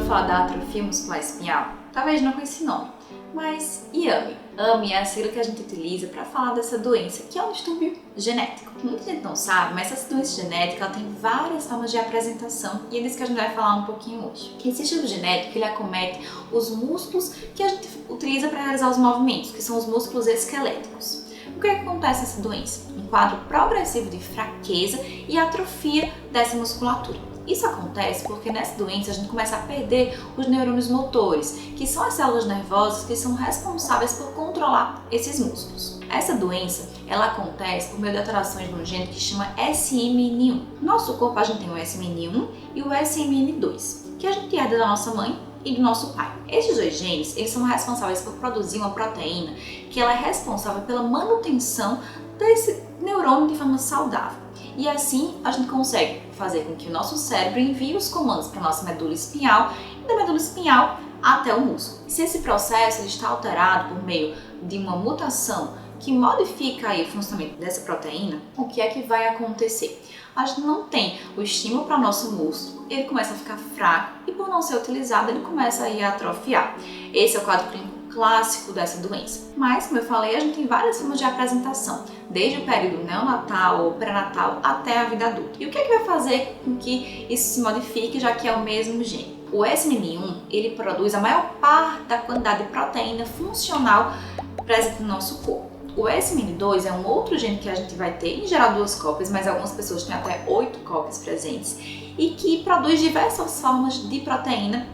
ouviu falar da atrofia muscular espinhal? Talvez não com esse nome, mas AMI. AMI é a sigla que a gente utiliza para falar dessa doença, que é um distúrbio genético. Muita gente não sabe, mas essa doença genética ela tem várias formas de apresentação e é disso que a gente vai falar um pouquinho hoje. Esse distúrbio genético ele acomete os músculos que a gente utiliza para realizar os movimentos, que são os músculos esqueléticos. O que acontece nessa doença? Um quadro progressivo de fraqueza e atrofia dessa musculatura. Isso acontece porque nessa doença a gente começa a perder os neurônios motores, que são as células nervosas que são responsáveis por controlar esses músculos. Essa doença, ela acontece por meio de alterações de um gene que chama SMN1. No nosso corpo a gente tem o SMN1 e o SMN2, que a gente herda da nossa mãe e do nosso pai. Esses dois genes, eles são responsáveis por produzir uma proteína que ela é responsável pela manutenção desse neurônio de forma saudável. E assim a gente consegue fazer com que o nosso cérebro envie os comandos para a nossa medula espinhal e da medula espinhal até o músculo. Se esse processo ele está alterado por meio de uma mutação que modifica aí o funcionamento dessa proteína, o que é que vai acontecer? A gente não tem o estímulo para o nosso músculo, ele começa a ficar fraco e por não ser utilizado ele começa a atrofiar. Esse é o quadro clínico clássico dessa doença. Mas, como eu falei, a gente tem várias formas de apresentação, desde o período neonatal ou pré-natal até a vida adulta. E o que é que vai fazer com que isso se modifique, já que é o mesmo gene? O SMN1, ele produz a maior parte da quantidade de proteína funcional presente no nosso corpo. O SMN2 é um outro gene que a gente vai ter, em geral 2 cópias, mas algumas pessoas têm até 8 cópias presentes, e que produz diversas formas de proteína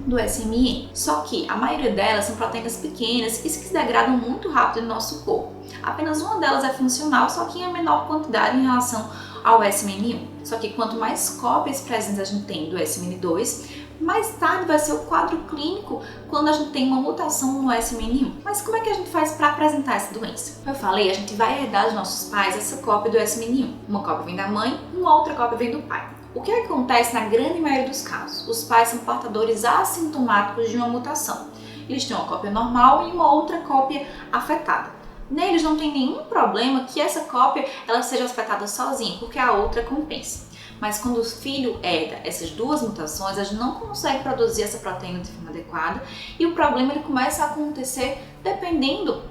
do SMN. Só que a maioria delas são proteínas pequenas e se degradam muito rápido no nosso corpo. Apenas uma delas é funcional, só que em menor quantidade em relação ao SMN1. Só que quanto mais cópias presentes a gente tem do SMN2, mais tarde vai ser o quadro clínico quando a gente tem uma mutação no SMN1. Mas como é que a gente faz para apresentar essa doença? Como eu falei, a gente vai herdar dos nossos pais essa cópia do SMN1. Uma cópia vem da mãe, uma outra cópia vem do pai. O que acontece na grande maioria dos casos? Os pais são portadores assintomáticos de uma mutação. Eles têm uma cópia normal e uma outra cópia afetada. Neles não tem nenhum problema que essa cópia ela seja afetada sozinha, porque a outra compensa. Mas quando o filho herda essas duas mutações, a gente não consegue produzir essa proteína de forma adequada e o problema ele começa a acontecer dependendo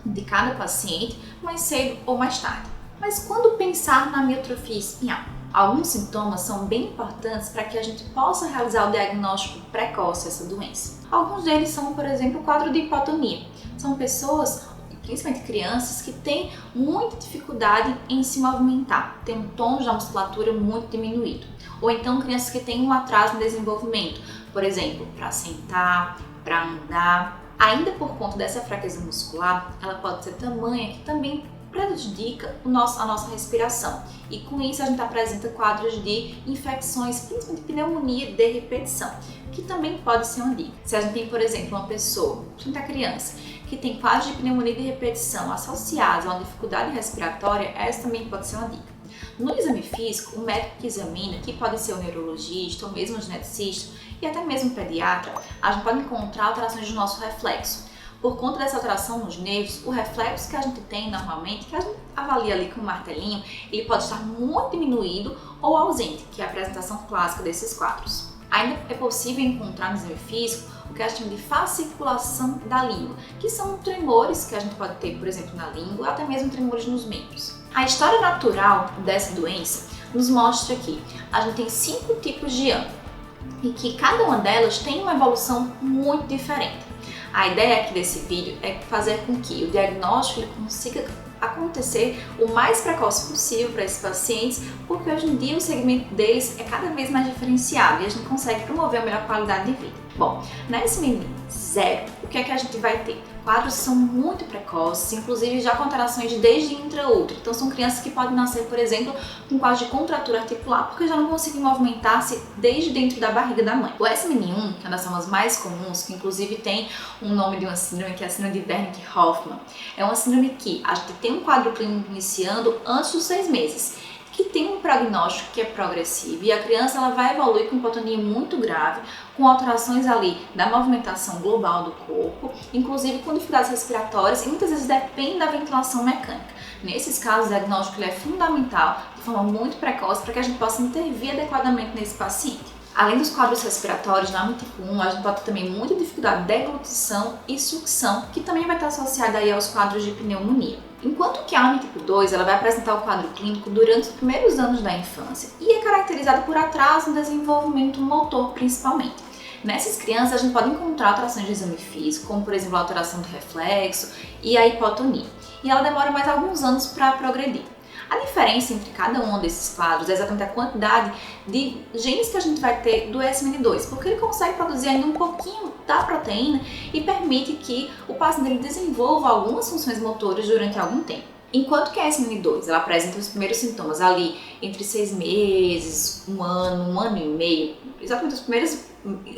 de cada paciente, mais cedo ou mais tarde. Mas quando pensar na miotrofia espinhal? Alguns sintomas são bem importantes para que a gente possa realizar o diagnóstico precoce dessa doença. Alguns deles são, por exemplo, o quadro de hipotonia. São pessoas, principalmente crianças, que têm muita dificuldade em se movimentar, têm um tônus da musculatura muito diminuído. Ou então crianças que têm um atraso no desenvolvimento, por exemplo, para sentar, para andar. Ainda por conta dessa fraqueza muscular, ela pode ser tamanha que também prejudica a nossa respiração. E com isso a gente apresenta quadros de infecções, principalmente pneumonia de repetição, que também pode ser uma dica. Se a gente tem, por exemplo, uma pessoa, principalmente a criança, que tem quadros de pneumonia de repetição associados a uma dificuldade respiratória, essa também pode ser uma dica. No exame físico, o médico que examina, que pode ser o neurologista ou mesmo o geneticista e até mesmo o pediatra, a gente pode encontrar alterações do nosso reflexo. Por conta dessa alteração nos nervos, o reflexo que a gente tem normalmente, que a gente avalia ali com um martelinho, ele pode estar muito diminuído ou ausente, que é a apresentação clássica desses quadros. Ainda é possível encontrar no exame físico o que a gente chama de fasciculação da língua, que são tremores que a gente pode ter, por exemplo, na língua, até mesmo tremores nos membros. A história natural dessa doença nos mostra que a gente tem 5 tipos de AMI e que cada uma delas tem uma evolução muito diferente. A ideia aqui desse vídeo é fazer com que o diagnóstico ele consiga acontecer o mais precoce possível para esses pacientes, porque hoje em dia o segmento deles é cada vez mais diferenciado e a gente consegue promover a melhor qualidade de vida. Bom, na SMN0, o que é que a gente vai ter? Quadros são muito precoces, inclusive já com alterações desde intra-útero. Então são crianças que podem nascer, por exemplo, com quadro de contratura articular, porque já não conseguem movimentar-se desde dentro da barriga da mãe. O SMN1, que é uma das formas mais comuns, que inclusive tem um nome de uma síndrome, que é a síndrome de Wernicke-Hoffmann, é uma síndrome que a gente tem um quadro clínico iniciando antes dos 6 meses. Que tem um prognóstico que é progressivo e a criança ela vai evoluir com hipotonia muito grave, com alterações ali da movimentação global do corpo, inclusive com dificuldades respiratórias e muitas vezes depende da ventilação mecânica. Nesses casos, o diagnóstico ele é fundamental, de forma muito precoce, para que a gente possa intervir adequadamente nesse paciente. Além dos quadros respiratórios, na AMI tipo 1, a gente pode ter também muita dificuldade de deglutição e sucção, que também vai estar associada aí aos quadros de pneumonia. Enquanto que a AMI tipo 2, ela vai apresentar o quadro clínico durante os primeiros anos da infância e é caracterizada por atraso no desenvolvimento motor, principalmente. Nessas crianças, a gente pode encontrar alterações de exame físico, como por exemplo a alteração do reflexo e a hipotonia, e ela demora mais alguns anos para progredir. A diferença entre cada um desses quadros é exatamente a quantidade de genes que a gente vai ter do SMN2, porque ele consegue produzir ainda um pouquinho da proteína e permite que o paciente desenvolva algumas funções motoras durante algum tempo. Enquanto que a SMN2 ela apresenta os primeiros sintomas ali entre 6 meses, um ano e meio, exatamente os primeiros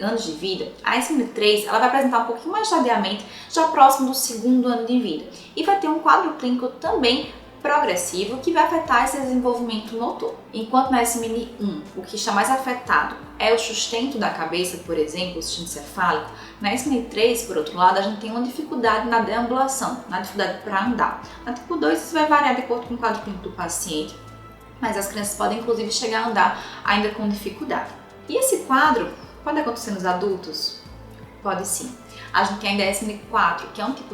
anos de vida, a SMN3 ela vai apresentar um pouquinho mais tardiamente, já próximo do segundo ano de vida, e vai ter um quadro clínico também progressivo que vai afetar esse desenvolvimento motor. Enquanto na SMN1 o que está mais afetado é o sustento da cabeça, por exemplo, o sistema encefálico, na SMN3, por outro lado, a gente tem uma dificuldade na deambulação, na dificuldade para andar. Na tipo 2 isso vai variar de acordo com o quadro clínico do paciente, mas as crianças podem inclusive chegar a andar ainda com dificuldade. E esse quadro pode acontecer nos adultos? Pode sim. A gente tem ainda a SMN4, que é um tipo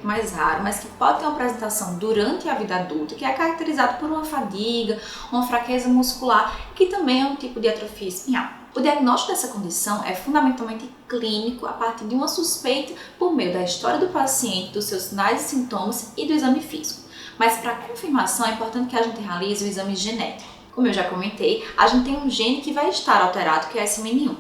mais raro, mas que pode ter uma apresentação durante a vida adulta, que é caracterizado por uma fadiga, uma fraqueza muscular, que também é um tipo de atrofia espinhal. O diagnóstico dessa condição é fundamentalmente clínico a partir de uma suspeita por meio da história do paciente, dos seus sinais e sintomas e do exame físico. Mas para confirmação é importante que a gente realize o exame genético. Como eu já comentei, a gente tem um gene que vai estar alterado, que é a SMN1.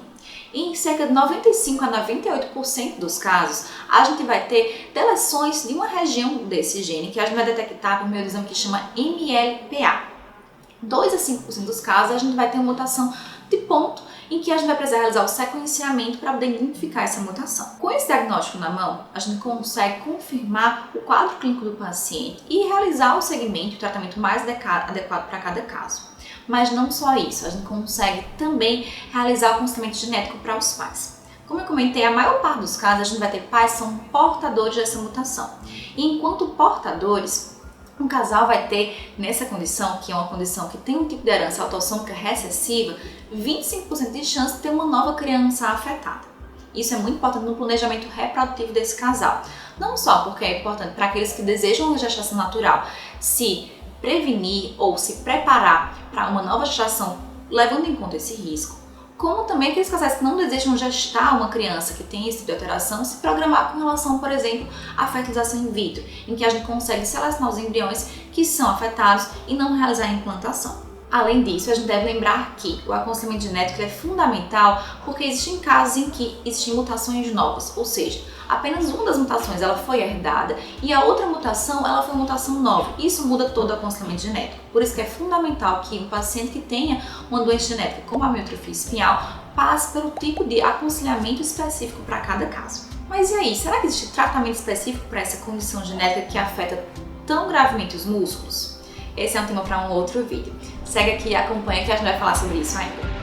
Em cerca de 95 a 98% dos casos, a gente vai ter deleções de uma região desse gene que a gente vai detectar por meio do exame que chama MLPA. 2 a 5% dos casos, a gente vai ter uma mutação de ponto em que a gente vai precisar realizar o sequenciamento para poder identificar essa mutação. Com esse diagnóstico na mão, a gente consegue confirmar o quadro clínico do paciente e realizar o segmento e o tratamento mais adequado para cada caso. Mas não só isso, a gente consegue também realizar o aconselhamento genético para os pais. Como eu comentei, a maior parte dos casos a gente vai ter pais que são portadores dessa mutação. E enquanto portadores, um casal vai ter nessa condição, que é uma condição que tem um tipo de herança autossômica recessiva, 25% de chance de ter uma nova criança afetada. Isso é muito importante no planejamento reprodutivo desse casal. Não só porque é importante para aqueles que desejam uma gestação natural se prevenir ou se preparar para uma nova gestação, levando em conta esse risco, como também aqueles casais que não desejam gestar uma criança que tem esse tipo de alteração, se programar com relação, por exemplo, à fertilização in vitro, em que a gente consegue selecionar os embriões que são afetados e não realizar a implantação. Além disso, a gente deve lembrar que o aconselhamento genético é fundamental porque existem casos em que existem mutações novas, ou seja, apenas uma das mutações ela foi herdada e a outra mutação ela foi uma mutação nova. Isso muda todo o aconselhamento genético. Por isso que é fundamental que um paciente que tenha uma doença genética como a amiotrofia espinhal passe pelo tipo de aconselhamento específico para cada caso. Mas e aí, será que existe tratamento específico para essa condição genética que afeta tão gravemente os músculos? Esse é um tema para um outro vídeo. Segue aqui e acompanha que a gente vai falar sobre isso ainda.